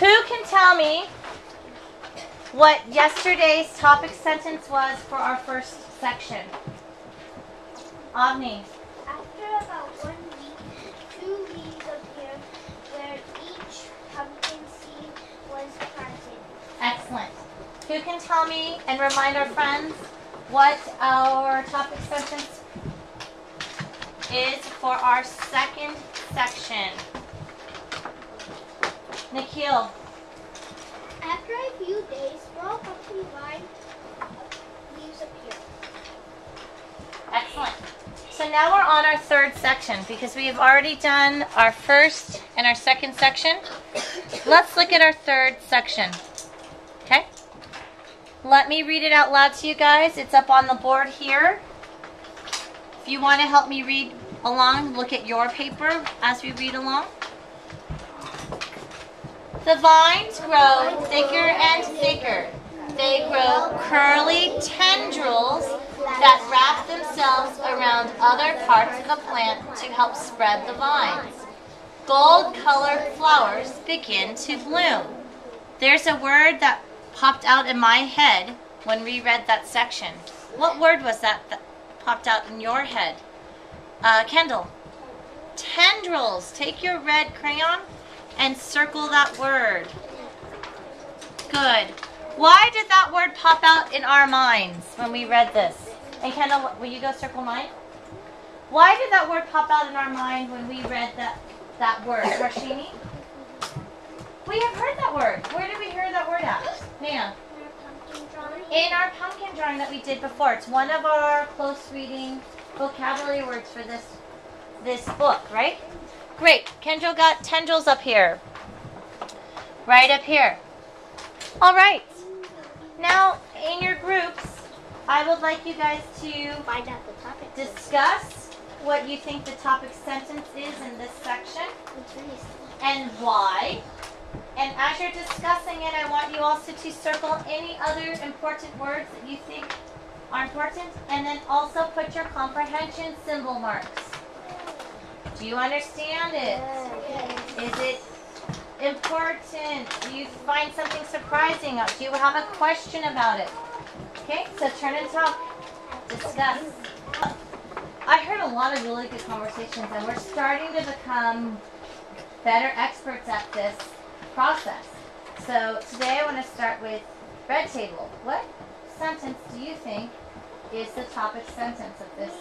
Who can tell me what yesterday's topic sentence was for our first section? Avni. After about 1 week, 2 leaves appeared where each pumpkin seed was planted. Excellent. Who can tell me and remind our friends what our topic sentence is for our second section? Nikhil. After a few days, small pumpkin vine leaves appear. Excellent. So now we're on our third section because we have already done our first and our second section. Let's look at our third section. Okay? Let me read it out loud to you guys. It's up on the board here. If you want to help me read along, look at your paper as we read along. The vines grow thicker and thicker. They grow curly tendrils that wrap themselves around other parts of the plant to help spread the vines. Gold-colored flowers begin to bloom. There's a word that popped out in my head when we read that section. What word was that popped out in your head? Kendall. Tendrils. Take your red crayon and circle that word. Good. Why did that word pop out in our minds when we read this? And Kendall, will you go circle mine? Why did that word pop out in our mind when we read that word? Rashini? We have heard that word. Where did we hear that word at? Nana? In our pumpkin drawing that we did before. It's one of our close reading vocabulary words for this book, right? Great. Kendall got tendrils up here. Right up here. All right. Now, in your groups, I would like you guys to Find out the topic. discuss what you think the topic sentence is in this section and why. And as you're discussing it, I want you also to circle any other important words that you think are important, and then also put your comprehension symbol marks. Do you understand it? Is it important? Do you find something surprising? Do you have a question about it? Okay, so turn and talk. Discuss. I heard a lot of really good conversations, and we're starting to become better experts at this process. So today I want to start with red table. What sentence do you think is the topic sentence of this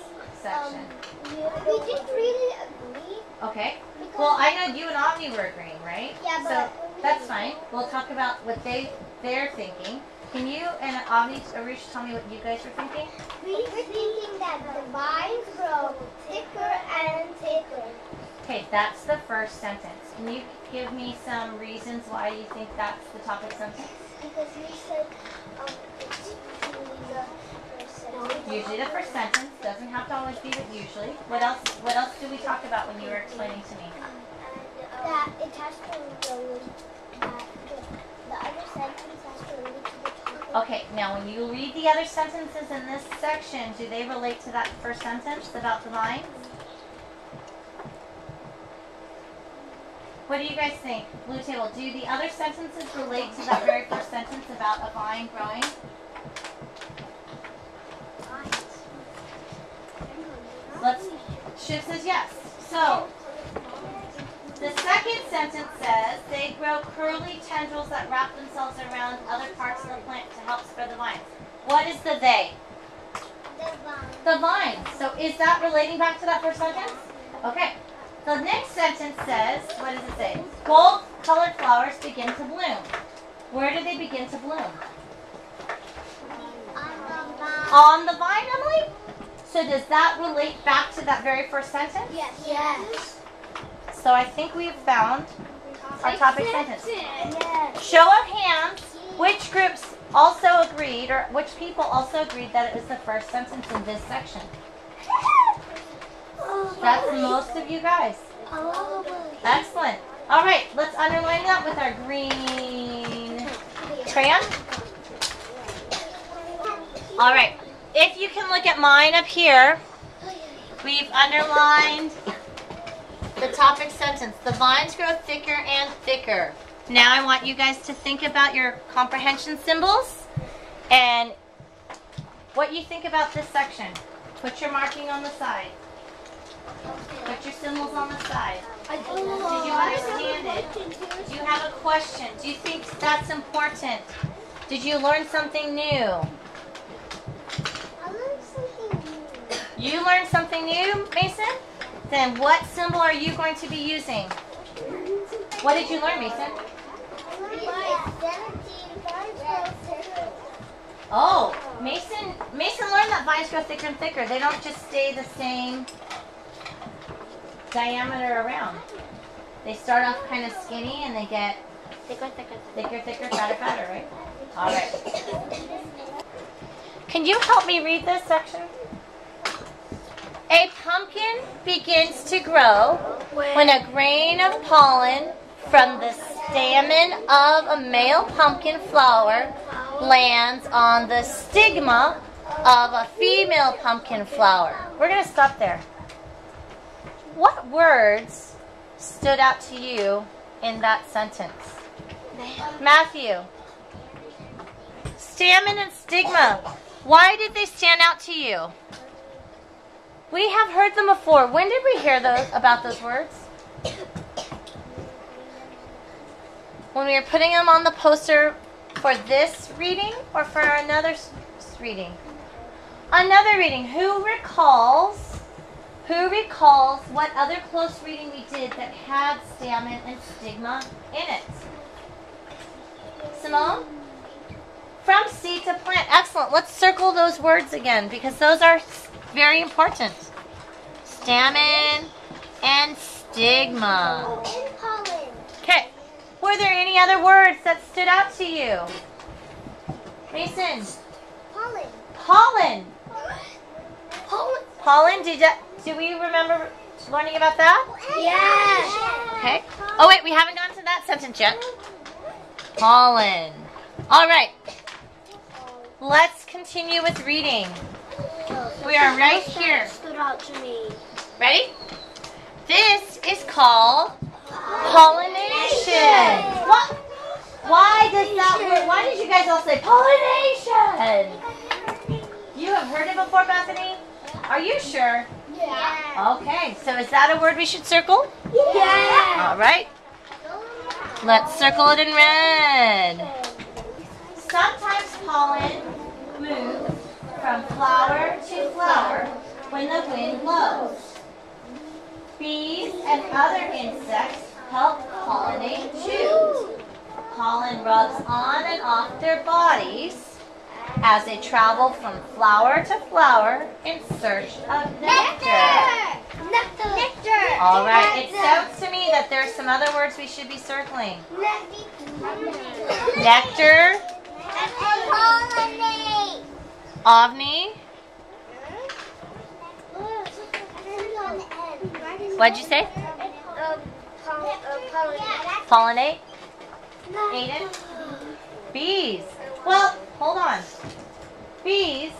section? We didn't really agree. Okay. Well, I know you and Avni were agreeing, right? Yeah, so but that's fine. We'll talk about what they're thinking. Can you and Avni, Arish, tell me what you guys were thinking? we're thinking that the vines grow thicker and thicker. Okay, that's the first sentence. Can you give me some reasons why you think that's the topic sentence? Because we said it's usually the first sentence. Usually the first sentence. Doesn't have to always be, but usually. What else did we talk about when you were explaining to me? That it has to relate that the other sentence has to relate to the topic. Okay, now when you read the other sentences in this section, do they relate to that first sentence about the vines? What do you guys think? Blue table, do the other sentences relate to that very first sentence about a vine growing? Shiv says yes. So, the second sentence says, they grow curly tendrils that wrap themselves around other parts of the plant to help spread the vines. What is the they? The vines. So is that relating back to that first sentence? Okay. The next sentence says, what does it say? Gold-colored flowers begin to bloom. Where do they begin to bloom? On the vine, Emily? So does that relate back to that very first sentence? Yes. So I think we've found our topic sentence. Yes. Show of hands, which groups also agreed, or which people also agreed that it was the first sentence in this section? That's most of you guys. Excellent. All right, let's underline that with our green crayon. All right, if you can look at mine up here, we've underlined the topic sentence. The vines grow thicker and thicker. Now I want you guys to think about your comprehension symbols and what you think about this section. Put your marking on the side. Put your symbols on the side. Did you understand it? Do you have a question? Do you think that's important? Did you learn something new? I learned something new. You learned something new, Mason? Then what symbol are you going to be using? What did you learn, Mason? Oh, Mason learned that vines grow thicker and thicker. They don't just stay the same diameter around. They start off kind of skinny and they get thicker, fatter, right? All right. Can you help me read this section? A pumpkin begins to grow when a grain of pollen from the stamen of a male pumpkin flower lands on the stigma of a female pumpkin flower. We're going to stop there. What words stood out to you in that sentence? Matthew. Stamen and stigma. Why did they stand out to you? We have heard them before. When did we hear about those words? When we were putting them on the poster for this reading or for another reading? Another reading. Who recalls what other close reading we did that had stamen and stigma in it? Simone? From seed to plant. Excellent. Let's circle those words again because those are very important. Stamen and stigma. Okay. Were there any other words that stood out to you? Mason? Pollen. Pollen. Pollen. Do we remember learning about that? Yes. Okay. Oh wait, we haven't gone to that sentence yet. Pollen. All right. Let's continue with reading. We are right here. Stood out to me. Ready? This is called pollination. What? Why did you guys all say pollination? You have heard it before, Bethany? Are you sure? Yeah. Okay, so is that a word we should circle? Yeah. All right. Let's circle it in red. Sometimes pollen moves from flower to flower when the wind blows. Bees and other insects help pollinate too. Pollen rubs on and off their bodies as they travel from flower to flower in search of nectar. Nectar. All right, it sounds to me that there's some other words we should be circling. Nectar. Pollinate. Ovni. What'd you say? Pollinate. Aiden. Bees. Well, hold on. Bees.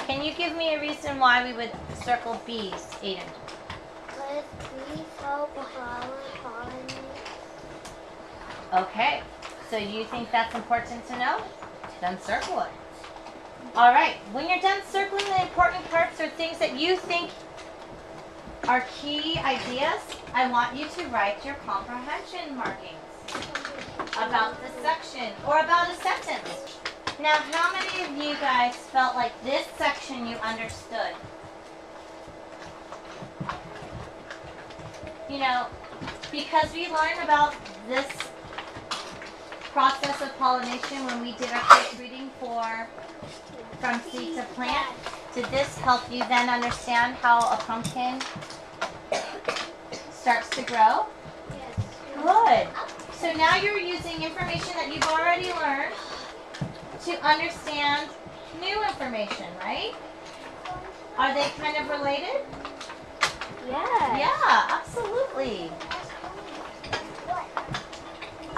Can you give me a reason why we would circle bees, Aiden? Because bees help flowers pollinate. Okay. So you think that's important to know? Then circle it. All right. When you're done circling the important parts or things that you think are key ideas, I want you to write your comprehension markings about the section or about a sentence. Now, how many of you guys felt like this section you understood? You know, because we learned about this process of pollination when we did our first reading for From Seed to Plant, did this help you then understand how a pumpkin starts to grow? Yes. Good. So now you're using information that you've already learned to understand new information, right? Are they kind of related? Yes. Yeah, absolutely.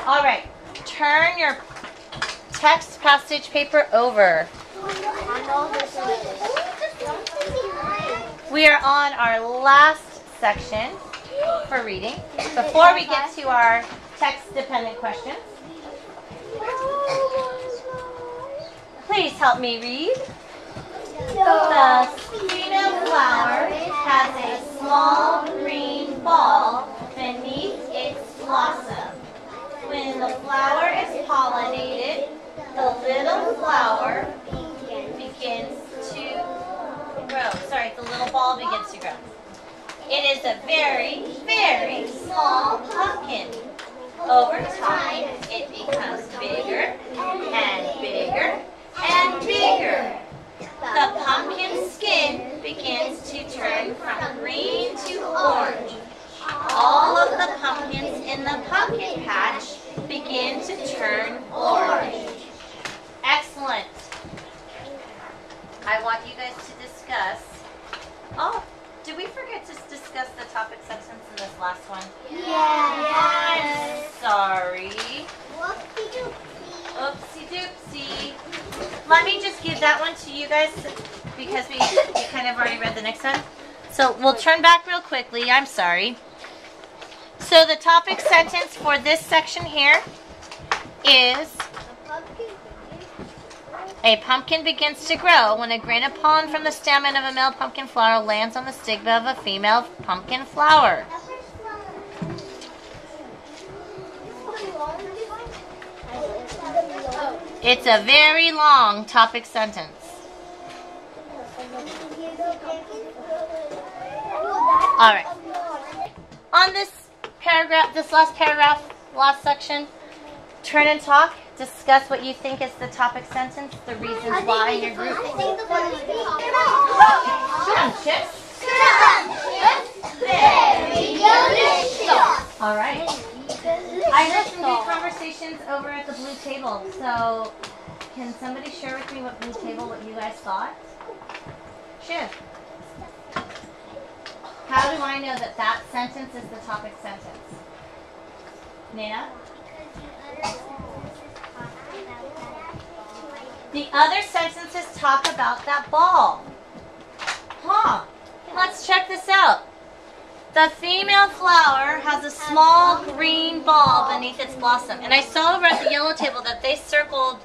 All right. Turn your text passage paper over. We are on our last section. for reading before we get to our text-dependent questions. Please help me read. The female flower has a small green ball beneath its blossom. When the flower is pollinated, the little flower begins to grow. Sorry, the little ball begins to grow. It is a very, very small pumpkin. Over time, it becomes bigger and bigger and bigger. The pumpkin skin begins to turn from green to orange. All of the pumpkins in the pumpkin patch begin to turn orange. Excellent. I want you guys to discuss. Oh, did we forget to discuss the topic sentence in this last one? Yes. I'm sorry. Whoopsie-doopsie. Oopsie doopsie. Let me just give that one to you guys because we kind of already read the next one. So we'll turn back real quickly. I'm sorry. So the topic sentence for this section here is a pumpkin begins to grow when a grain of pollen from the stamen of a male pumpkin flower lands on the stigma of a female pumpkin flower. It's a very long topic sentence. All right. On this paragraph, this last paragraph, last section, turn and talk. Discuss what you think is the topic sentence, the reasons why in your group. Very delicious. All right. I heard some good conversations over at the blue table. So, can somebody share with me what you guys thought? Shiv. How do I know that that sentence is the topic sentence? Nina? The other sentences talk about that ball. Huh. Let's check this out. The female flower has a small green ball beneath its blossom. And I saw over at the yellow table that they circled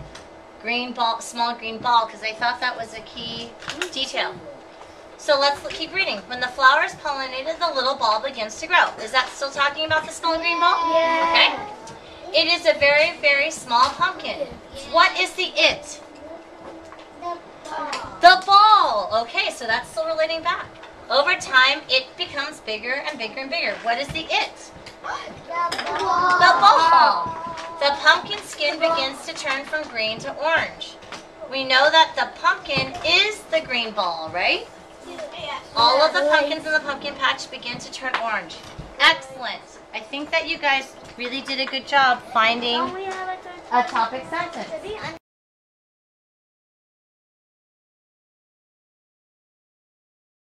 green ball, small green ball, because I thought that was a key detail. So let's keep reading. When the flower is pollinated, the little ball begins to grow. Is that still talking about the small green ball? Yeah. Okay. It is a very, very small pumpkin. What is the it? The ball. Okay, so that's still relating back. Over time, it becomes bigger and bigger and bigger. What is the it? The ball. The pumpkin skin begins to turn from green to orange. We know that the pumpkin is the green ball, right? All of the pumpkins in the pumpkin patch begin to turn orange. Excellent. I think that you guys really did a good job finding a topic sentence.